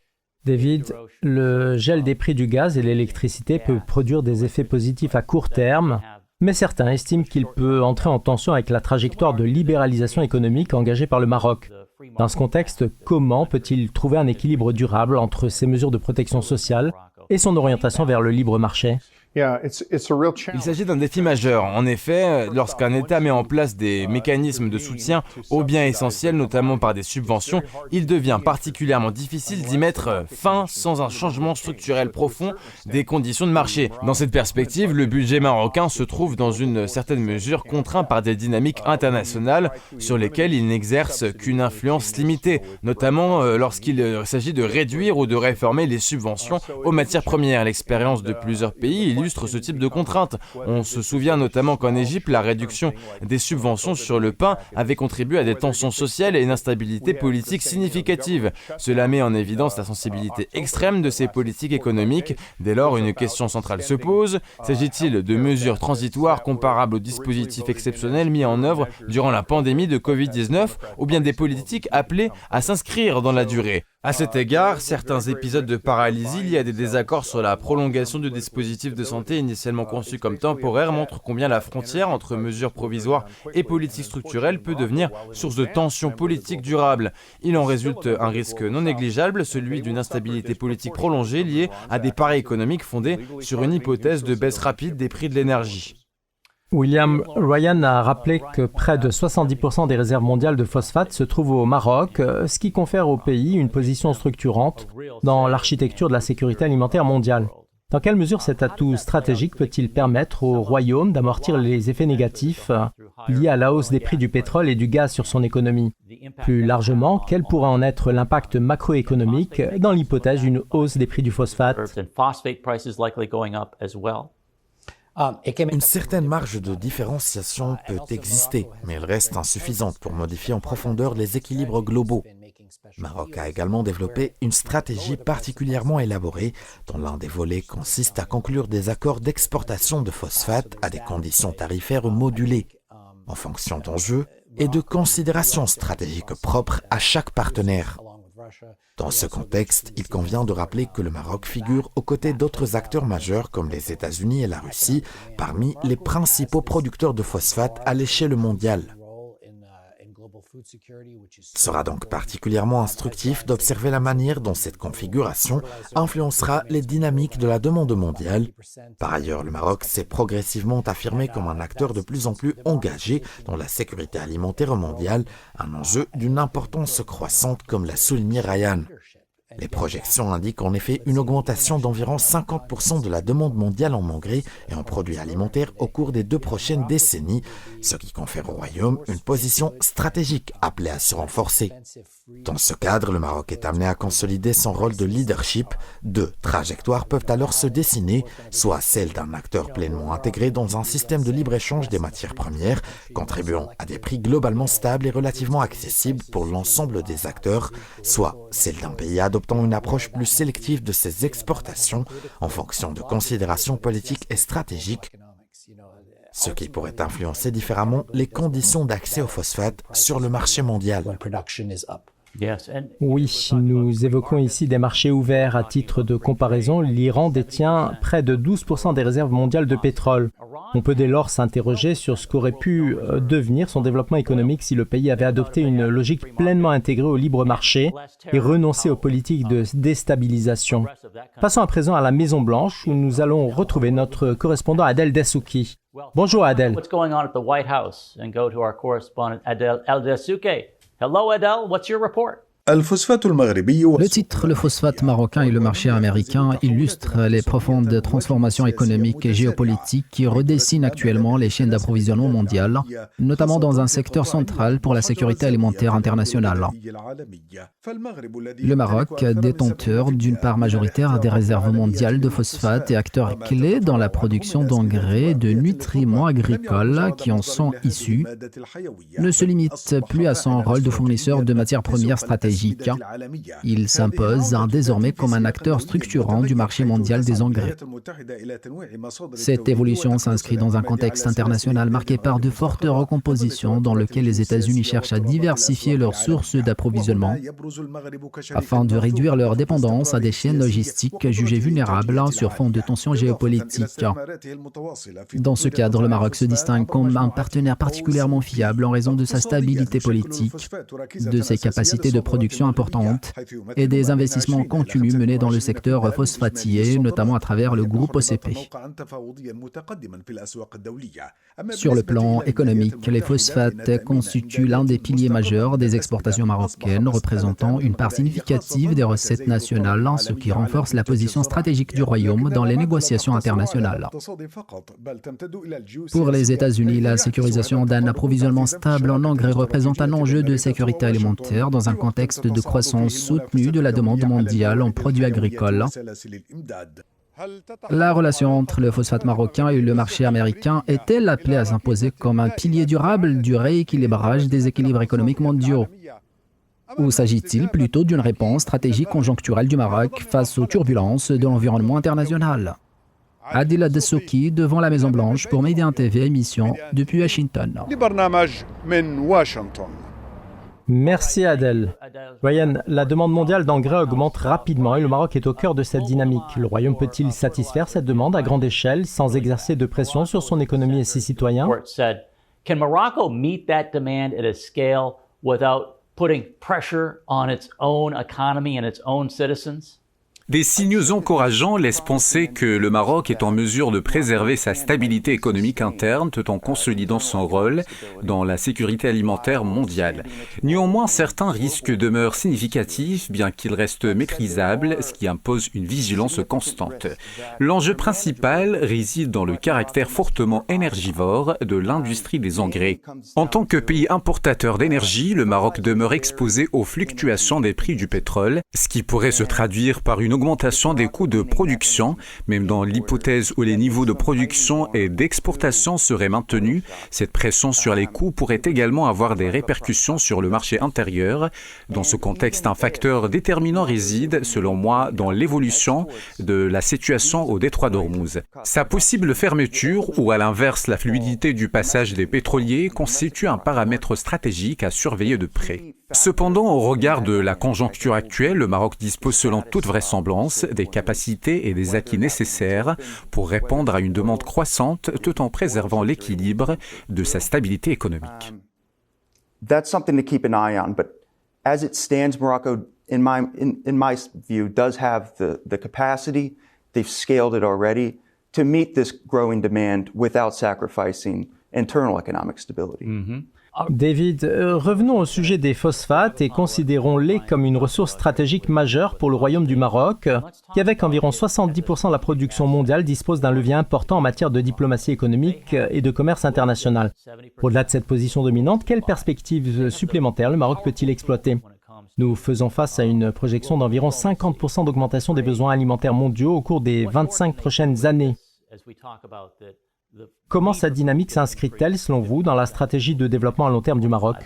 David, le gel des prix du gaz et de l'électricité peut produire des effets positifs à court terme, mais certains estiment qu'il peut entrer en tension avec la trajectoire de libéralisation économique engagée par le Maroc. Dans ce contexte, comment peut-il trouver un équilibre durable entre ces mesures de protection sociale et son orientation vers le libre marché? Il s'agit d'un défi majeur. En effet, lorsqu'un État met en place des mécanismes de soutien aux biens essentiels, notamment par des subventions, il devient particulièrement difficile d'y mettre fin sans un changement structurel profond des conditions de marché. Dans cette perspective, le budget marocain se trouve dans une certaine mesure contraint par des dynamiques internationales sur lesquelles il n'exerce qu'une influence limitée, notamment lorsqu'il s'agit de réduire ou de réformer les subventions aux matières premières. L'expérience de plusieurs pays illustre ce type de contraintes. On se souvient notamment qu'en Égypte, la réduction des subventions sur le pain avait contribué à des tensions sociales et une instabilité politique significative. Cela met en évidence la sensibilité extrême de ces politiques économiques. Dès lors, une question centrale se pose. S'agit-il de mesures transitoires comparables aux dispositifs exceptionnels mis en œuvre durant la pandémie de Covid-19 ou bien des politiques appelées à s'inscrire dans la durée ? À cet égard, certains épisodes de paralysie liés à des désaccords sur la prolongation du dispositif de santé initialement conçu comme temporaire montrent combien la frontière entre mesures provisoires et politiques structurelles peut devenir source de tensions politiques durables. Il en résulte un risque non négligeable, celui d'une instabilité politique prolongée liée à des paris économiques fondés sur une hypothèse de baisse rapide des prix de l'énergie. William Ryan a rappelé que près de 70% des réserves mondiales de phosphate se trouvent au Maroc, ce qui confère au pays une position structurante dans l'architecture de la sécurité alimentaire mondiale. Dans quelle mesure cet atout stratégique peut-il permettre au royaume d'amortir les effets négatifs liés à la hausse des prix du pétrole et du gaz sur son économie? Plus largement, quel pourrait en être l'impact macroéconomique dans l'hypothèse d'une hausse des prix du phosphate? Une certaine marge de différenciation peut exister, mais elle reste insuffisante pour modifier en profondeur les équilibres globaux. Maroc a également développé une stratégie particulièrement élaborée, dont l'un des volets consiste à conclure des accords d'exportation de phosphate à des conditions tarifaires modulées, en fonction d'enjeux et de considérations stratégiques propres à chaque partenaire. Dans ce contexte, il convient de rappeler que le Maroc figure aux côtés d'autres acteurs majeurs comme les États-Unis et la Russie parmi les principaux producteurs de phosphate à l'échelle mondiale. Il sera donc particulièrement instructif d'observer la manière dont cette configuration influencera les dynamiques de la demande mondiale. Par ailleurs, le Maroc s'est progressivement affirmé comme un acteur de plus en plus engagé dans la sécurité alimentaire mondiale, un enjeu d'une importance croissante comme l'a souligné Ryan. Les projections indiquent en effet une augmentation d'environ 50% de la demande mondiale en engrais et en produits alimentaires au cours des 2 prochaines décennies, ce qui confère au Royaume une position stratégique appelée à se renforcer. Dans ce cadre, le Maroc est amené à consolider son rôle de leadership. 2 trajectoires peuvent alors se dessiner, soit celle d'un acteur pleinement intégré dans un système de libre-échange des matières premières, contribuant à des prix globalement stables et relativement accessibles pour l'ensemble des acteurs, soit celle d'un pays adoptant une approche plus sélective de ses exportations en fonction de considérations politiques et stratégiques, ce qui pourrait influencer différemment les conditions d'accès au phosphate sur le marché mondial. Oui, nous évoquons ici des marchés ouverts. À titre de comparaison, l'Iran détient près de 12% des réserves mondiales de pétrole. On peut dès lors s'interroger sur ce qu'aurait pu devenir son développement économique si le pays avait adopté une logique pleinement intégrée au libre marché et renoncé aux politiques de déstabilisation. Passons à présent à la Maison-Blanche où nous allons retrouver notre correspondant Adel Dessouky. Bonjour Adel. Hello, Adel. What's your report? Le titre « Le phosphate marocain et le marché américain » illustre les profondes transformations économiques et géopolitiques qui redessinent actuellement les chaînes d'approvisionnement mondiales, notamment dans un secteur central pour la sécurité alimentaire internationale. Le Maroc, détenteur d'une part majoritaire des réserves mondiales de phosphate et acteur clé dans la production d'engrais et de nutriments agricoles qui en sont issus, ne se limite plus à son rôle de fournisseur de matières premières stratégiques. Il s'impose désormais comme un acteur structurant du marché mondial des engrais. Cette évolution s'inscrit dans un contexte international marqué par de fortes recompositions dans lequel les États-Unis cherchent à diversifier leurs sources d'approvisionnement afin de réduire leur dépendance à des chaînes logistiques jugées vulnérables sur fond de tensions géopolitiques. Dans ce cadre, le Maroc se distingue comme un partenaire particulièrement fiable en raison de sa stabilité politique, de ses capacités de production production importante et des investissements continus menés dans le secteur phosphatier, notamment à travers le groupe OCP. Sur le plan économique, les phosphates constituent l'un des piliers majeurs des exportations marocaines, représentant une part significative des recettes nationales, ce qui renforce la position stratégique du Royaume dans les négociations internationales. Pour les États-Unis, la sécurisation d'un approvisionnement stable en engrais représente un enjeu de sécurité alimentaire dans un contexte de croissance soutenue de la demande mondiale en produits agricoles. La relation entre le phosphate marocain et le marché américain est-elle appelée à s'imposer comme un pilier durable du rééquilibrage des équilibres économiques mondiaux? Ou s'agit-il plutôt d'une réponse stratégique conjoncturelle du Maroc face aux turbulences de l'environnement international? Adil Dessouki devant la Maison-Blanche pour Média TV, émission depuis Washington. Merci Adel. Ryan, la demande mondiale d'engrais augmente rapidement et le Maroc est au cœur de cette dynamique. Le Royaume peut-il satisfaire cette demande à grande échelle sans exercer de pression sur son économie et ses citoyens? Can Morocco meet that demand at a scale without putting pressure on its own economy and its own citizens? Des signaux encourageants laissent penser que le Maroc est en mesure de préserver sa stabilité économique interne tout en consolidant son rôle dans la sécurité alimentaire mondiale. Néanmoins, certains risques demeurent significatifs, bien qu'ils restent maîtrisables, ce qui impose une vigilance constante. L'enjeu principal réside dans le caractère fortement énergivore de l'industrie des engrais. En tant que pays importateur d'énergie, le Maroc demeure exposé aux fluctuations des prix du pétrole, ce qui pourrait se traduire par une augmentation des coûts de production, même dans l'hypothèse où les niveaux de production et d'exportation seraient maintenus. Cette pression sur les coûts pourrait également avoir des répercussions sur le marché intérieur. Dans ce contexte, un facteur déterminant réside, selon moi, dans l'évolution de la situation au détroit d'Ormuz. Sa possible fermeture, ou à l'inverse la fluidité du passage des pétroliers, constitue un paramètre stratégique à surveiller de près. Cependant, au regard de la conjoncture actuelle, le Maroc dispose selon toute vraisemblance des capacités et des acquis nécessaires pour répondre à une demande croissante tout en préservant l'équilibre de sa stabilité économique. That's something to keep an eye on, but as it stands, Morocco, in my view, does have the capacity, they've scaled it already, to meet this growing demand without sacrificing internal economic stability. David, revenons au sujet des phosphates et considérons-les comme une ressource stratégique majeure pour le Royaume du Maroc, qui avec environ 70% de la production mondiale dispose d'un levier important en matière de diplomatie économique et de commerce international. Au-delà de cette position dominante, quelles perspectives supplémentaires le Maroc peut-il exploiter? Nous faisons face à une projection d'environ 50% d'augmentation des besoins alimentaires mondiaux au cours des 25 prochaines années. Comment sa dynamique s'inscrit-elle, selon vous, dans la stratégie de développement à long terme du Maroc?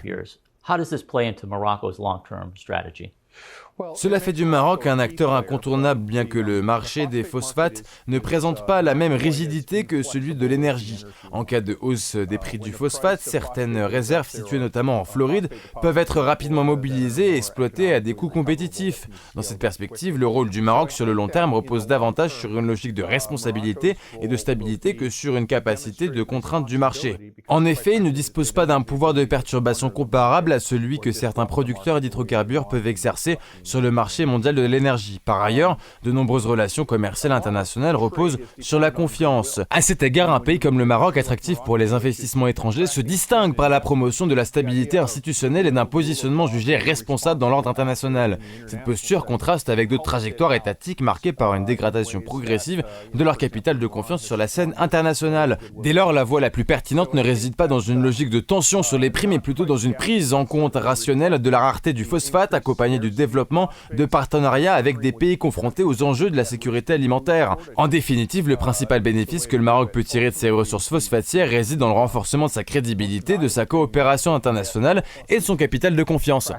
Cela fait du Maroc un acteur incontournable, bien que le marché des phosphates ne présente pas la même rigidité que celui de l'énergie. En cas de hausse des prix du phosphate, certaines réserves situées notamment en Floride peuvent être rapidement mobilisées et exploitées à des coûts compétitifs. Dans cette perspective, le rôle du Maroc sur le long terme repose davantage sur une logique de responsabilité et de stabilité que sur une capacité de contrainte du marché. En effet, il ne dispose pas d'un pouvoir de perturbation comparable à celui que certains producteurs d'hydrocarbures peuvent exercer sur le marché mondial de l'énergie. Par ailleurs, de nombreuses relations commerciales internationales reposent sur la confiance. À cet égard, un pays comme le Maroc, attractif pour les investissements étrangers, se distingue par la promotion de la stabilité institutionnelle et d'un positionnement jugé responsable dans l'ordre international. Cette posture contraste avec d'autres trajectoires étatiques marquées par une dégradation progressive de leur capital de confiance sur la scène internationale. Dès lors, la voie la plus pertinente ne réside pas dans une logique de tension sur les prix, mais plutôt dans une prise en compte rationnelle de la rareté du phosphate, accompagnée du développement de partenariats avec des pays confrontés aux enjeux de la sécurité alimentaire. En définitive, le principal bénéfice que le Maroc peut tirer de ses ressources phosphatières réside dans le renforcement de sa crédibilité, de sa coopération internationale et de son capital de confiance.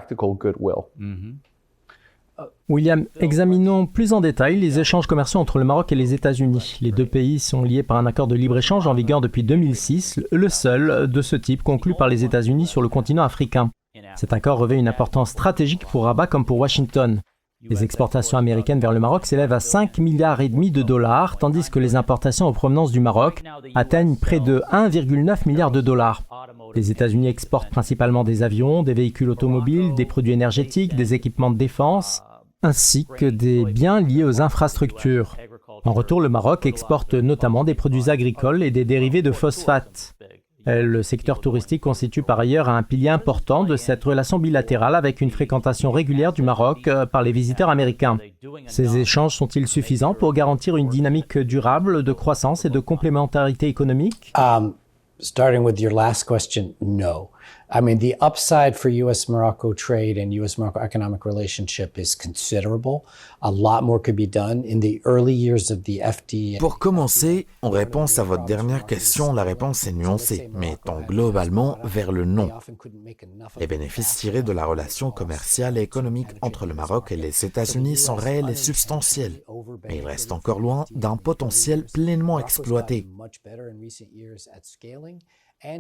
William, examinons plus en détail les échanges commerciaux entre le Maroc et les États-Unis. Les deux pays sont liés par un accord de libre-échange en vigueur depuis 2006, le seul de ce type conclu par les États-Unis sur le continent africain. Cet accord revêt une importance stratégique pour Rabat comme pour Washington. Les exportations américaines vers le Maroc s'élèvent à 5,5 milliards de dollars, tandis que les importations en provenance du Maroc atteignent près de 1,9 milliard de dollars. Les États-Unis exportent principalement des avions, des véhicules automobiles, des produits énergétiques, des équipements de défense, ainsi que des biens liés aux infrastructures. En retour, le Maroc exporte notamment des produits agricoles et des dérivés de phosphate. Le secteur touristique constitue par ailleurs un pilier important de cette relation bilatérale avec une fréquentation régulière du Maroc par les visiteurs américains. Ces échanges sont-ils suffisants pour garantir une dynamique durable de croissance et de complémentarité économique? Starting with your last question, no. I mean, the upside for U.S.-Morocco trade and U.S.-Morocco economic relationship is considerable. A lot more could be done in the early years of the FTA. Pour commencer, en réponse à votre dernière question, la réponse est nuancée, mais tend globalement vers le non. Les bénéfices tirés de la relation commerciale et économique entre le Maroc et les États-Unis sont réels et substantiels, mais ils restent encore loin d'un potentiel pleinement exploité.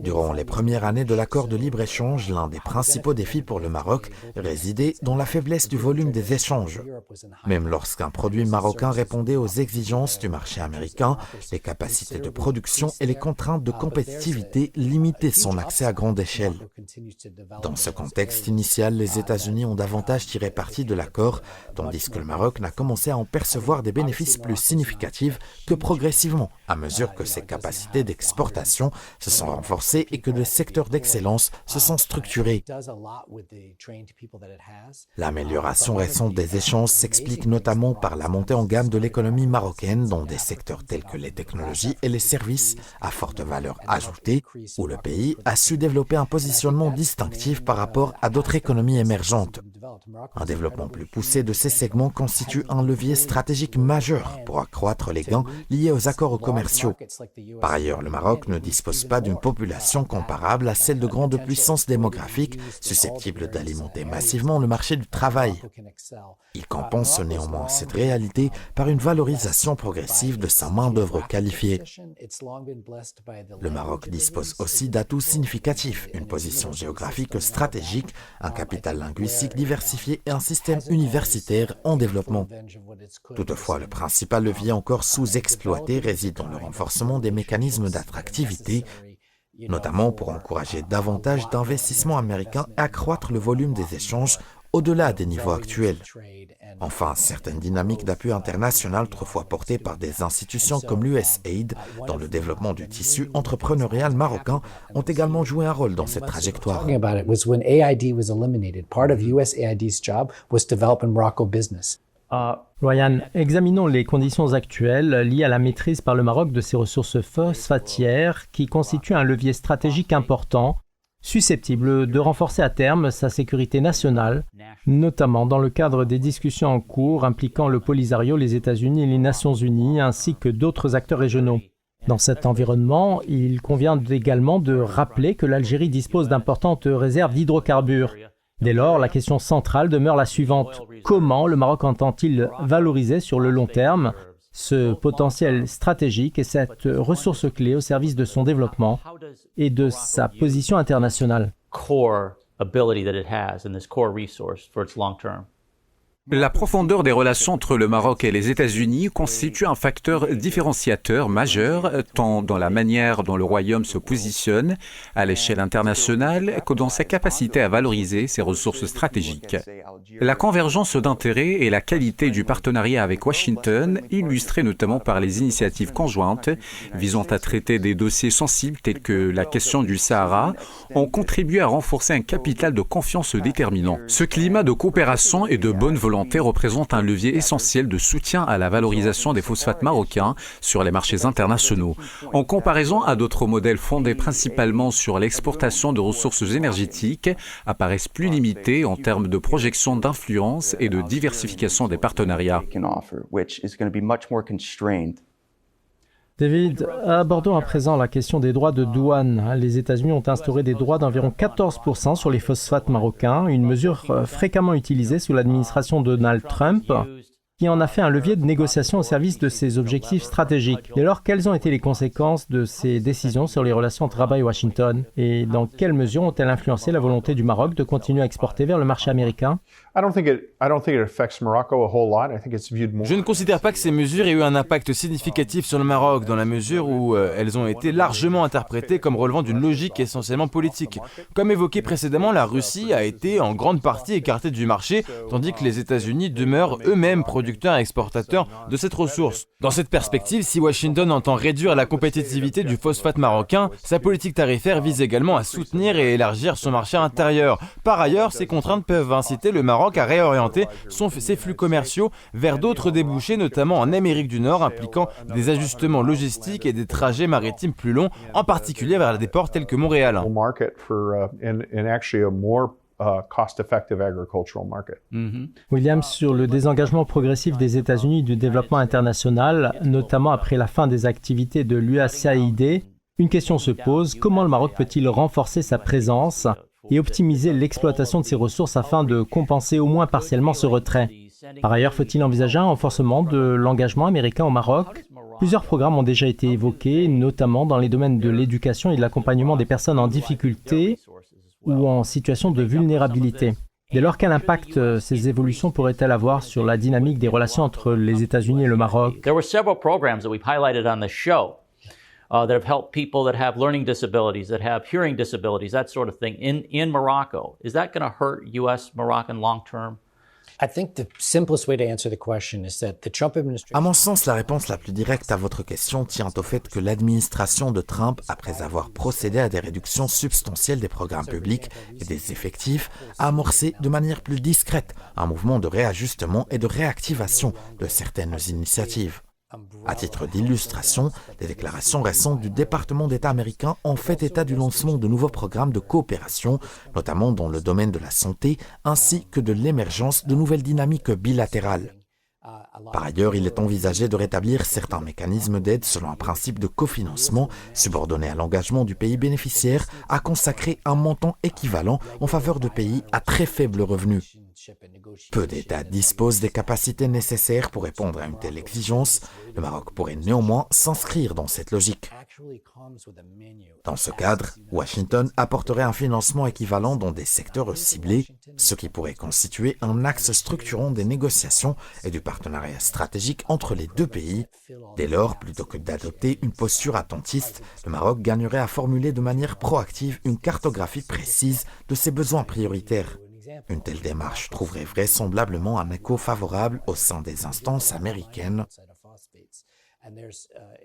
Durant les premières années de l'accord de libre-échange, l'un des principaux défis pour le Maroc résidait dans la faiblesse du volume des échanges. Même lorsqu'un produit marocain répondait aux exigences du marché américain, les capacités de production et les contraintes de compétitivité limitaient son accès à grande échelle. Dans ce contexte initial, les États-Unis ont davantage tiré parti de l'accord, tandis que le Maroc n'a commencé à en percevoir des bénéfices plus significatifs que progressivement, à mesure que ses capacités d'exportation se sont renforcées et que les secteurs d'excellence se sont structurés. L'amélioration récente des échanges s'explique notamment par la montée en gamme de l'économie marocaine dans des secteurs tels que les technologies et les services à forte valeur ajoutée, où le pays a su développer un positionnement distinctif par rapport à d'autres économies émergentes. Un développement plus poussé de ces segments constitue un levier stratégique majeur pour accroître les gains liés aux accords commerciaux. Par ailleurs, le Maroc ne dispose pas d'une population comparable à celle de grandes puissances démographiques susceptibles d'alimenter massivement le marché du travail. Il compense néanmoins cette réalité par une valorisation progressive de sa main-d'œuvre qualifiée. Le Maroc dispose aussi d'atouts significatifs, une position géographique stratégique, un capital linguistique diversifié et un système universitaire en développement. Toutefois, le principal levier encore sous-exploité réside dans le renforcement des mécanismes d'attractivité, notamment pour encourager davantage d'investissements américains et accroître le volume des échanges au-delà des niveaux actuels. Enfin, certaines dynamiques d'appui international autrefois portées par des institutions comme l'USAID dans le développement du tissu entrepreneurial marocain ont également joué un rôle dans cette trajectoire. Ryan, examinons les conditions actuelles liées à la maîtrise par le Maroc de ses ressources phosphatières qui constituent un levier stratégique important, susceptible de renforcer à terme sa sécurité nationale, notamment dans le cadre des discussions en cours impliquant le Polisario, les États-Unis et les Nations Unies, ainsi que d'autres acteurs régionaux. Dans cet environnement, il convient également de rappeler que l'Algérie dispose d'importantes réserves d'hydrocarbures. Dès lors, la question centrale demeure la suivante. Comment le Maroc entend-il valoriser sur le long terme ce potentiel stratégique et cette ressource clé au service de son développement et de sa position internationale? La profondeur des relations entre le Maroc et les États-Unis constitue un facteur différenciateur majeur, tant dans la manière dont le royaume se positionne à l'échelle internationale que dans sa capacité à valoriser ses ressources stratégiques. La convergence d'intérêts et la qualité du partenariat avec Washington, illustrée notamment par les initiatives conjointes visant à traiter des dossiers sensibles tels que la question du Sahara, ont contribué à renforcer un capital de confiance déterminant. Ce climat de coopération et de bonne volonté représente un levier essentiel de soutien à la valorisation des phosphates marocains sur les marchés internationaux. En comparaison à d'autres modèles fondés principalement sur l'exportation de ressources énergétiques, apparaissent plus limités en termes de projection d'influence et de diversification des partenariats. David, abordons à présent la question des droits de douane. Les États-Unis ont instauré des droits d'environ 14% sur les phosphates marocains, une mesure fréquemment utilisée sous l'administration de Donald Trump. qui en a fait un levier de négociation au service de ses objectifs stratégiques. Dès lors, quelles ont été les conséquences de ces décisions sur les relations entre Rabat et Washington? Et dans quelle mesure ont-elles influencé la volonté du Maroc de continuer à exporter vers le marché américain? I don't think it affects Morocco a whole lot. I think it's viewed more. Je ne considère pas que ces mesures aient eu un impact significatif sur le Maroc, dans la mesure où elles ont été largement interprétées comme relevant d'une logique essentiellement politique. Comme évoqué précédemment, la Russie a été en grande partie écartée du marché, tandis que les États-Unis demeurent eux-mêmes producteurs et exportateurs de cette ressource. Dans cette perspective, si Washington entend réduire la compétitivité du phosphate marocain, sa politique tarifaire vise également à soutenir et élargir son marché intérieur. Par ailleurs, ces contraintes peuvent inciter le Maroc à réorienter ses flux commerciaux vers d'autres débouchés, notamment en Amérique du Nord, impliquant des ajustements logistiques et des trajets maritimes plus longs, en particulier vers des ports tels que Montréal. Cost-effective agricultural market. William, sur le désengagement progressif des États-Unis du développement international, notamment après la fin des activités de l'USAID, une question se pose: comment le Maroc peut-il renforcer sa présence et optimiser l'exploitation de ses ressources afin de compenser au moins partiellement ce retrait? Par ailleurs, faut-il envisager un renforcement de l'engagement américain au Maroc? Plusieurs programmes ont déjà été évoqués, notamment dans les domaines de l'éducation et de l'accompagnement des personnes en difficulté ou en situation de vulnérabilité. Dès lors, quel impact ces évolutions pourraient-elles avoir sur la dynamique des relations entre les États-Unis et le Maroc? There were several programs that we've highlighted on the show that have helped people that have learning disabilities, that have hearing disabilities, that sort of thing in Morocco. Is that going to hurt U.S.-Moroccan long-term? I think the simplest way to answer the question is that the Trump administration... À mon sens, la réponse la plus directe à votre question tient au fait que l'administration de Trump, après avoir procédé à des réductions substantielles des programmes publics et des effectifs, a amorcé de manière plus discrète un mouvement de réajustement et de réactivation de certaines initiatives. À titre d'illustration, les déclarations récentes du département d'État américain ont fait état du lancement de nouveaux programmes de coopération, notamment dans le domaine de la santé, ainsi que de l'émergence de nouvelles dynamiques bilatérales. Par ailleurs, il est envisagé de rétablir certains mécanismes d'aide selon un principe de cofinancement subordonné à l'engagement du pays bénéficiaire à consacrer un montant équivalent en faveur de pays à très faible revenu. Peu d'États disposent des capacités nécessaires pour répondre à une telle exigence. Le Maroc pourrait néanmoins s'inscrire dans cette logique. Dans ce cadre, Washington apporterait un financement équivalent dans des secteurs ciblés, ce qui pourrait constituer un axe structurant des négociations et du partenariat stratégique entre les deux pays. Dès lors, plutôt que d'adopter une posture attentiste, le Maroc gagnerait à formuler de manière proactive une cartographie précise de ses besoins prioritaires. Une telle démarche trouverait vraisemblablement un écho favorable au sein des instances américaines,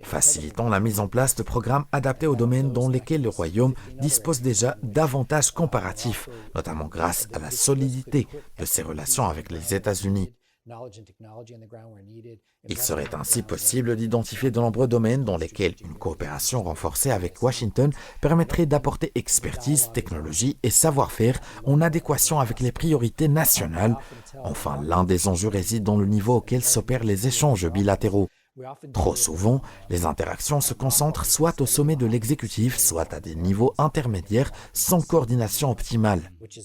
facilitant la mise en place de programmes adaptés aux domaines dans lesquels le Royaume dispose déjà d'avantages comparatifs, notamment grâce à la solidité de ses relations avec les États-Unis. Il serait ainsi possible d'identifier de nombreux domaines dans lesquels une coopération renforcée avec Washington permettrait d'apporter expertise, technologie et savoir-faire en adéquation avec les priorités nationales. Enfin, l'un des enjeux réside dans le niveau auquel s'opèrent les échanges bilatéraux. Trop souvent, les interactions se concentrent soit au sommet de l'exécutif, soit à des niveaux intermédiaires sans coordination optimale.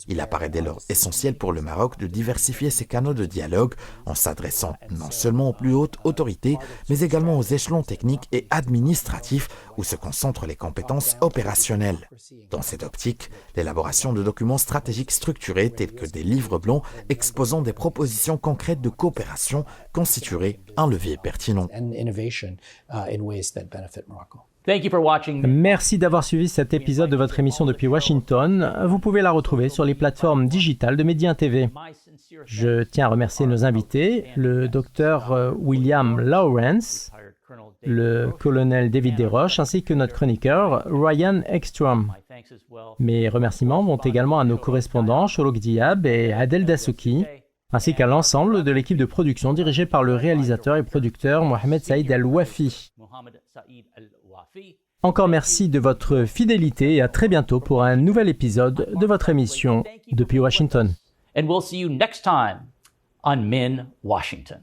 Il apparaît dès lors essentiel pour le Maroc de diversifier ses canaux de dialogue en s'adressant non seulement aux plus hautes autorités, mais également aux échelons techniques et administratifs où se concentrent les compétences opérationnelles. Dans cette optique, l'élaboration de documents stratégiques structurés tels que des livres blancs exposant des propositions concrètes de coopération constituerait un levier pertinent. Merci d'avoir suivi cet épisode de votre émission depuis Washington. Vous pouvez la retrouver sur les plateformes digitales de Média TV. Je tiens à remercier nos invités, le Dr William Lawrence, le colonel David Desroches, ainsi que notre chroniqueur Ryan Ekstrom. Mes remerciements vont également à nos correspondants Shourouk Diab et Adel Dassouki, ainsi qu'à l'ensemble de l'équipe de production dirigée par le réalisateur et producteur Mohamed Saïd Al-Wafi. Encore merci de votre fidélité et à très bientôt pour un nouvel épisode de votre émission depuis Washington. And we'll see you next time on Min Washington.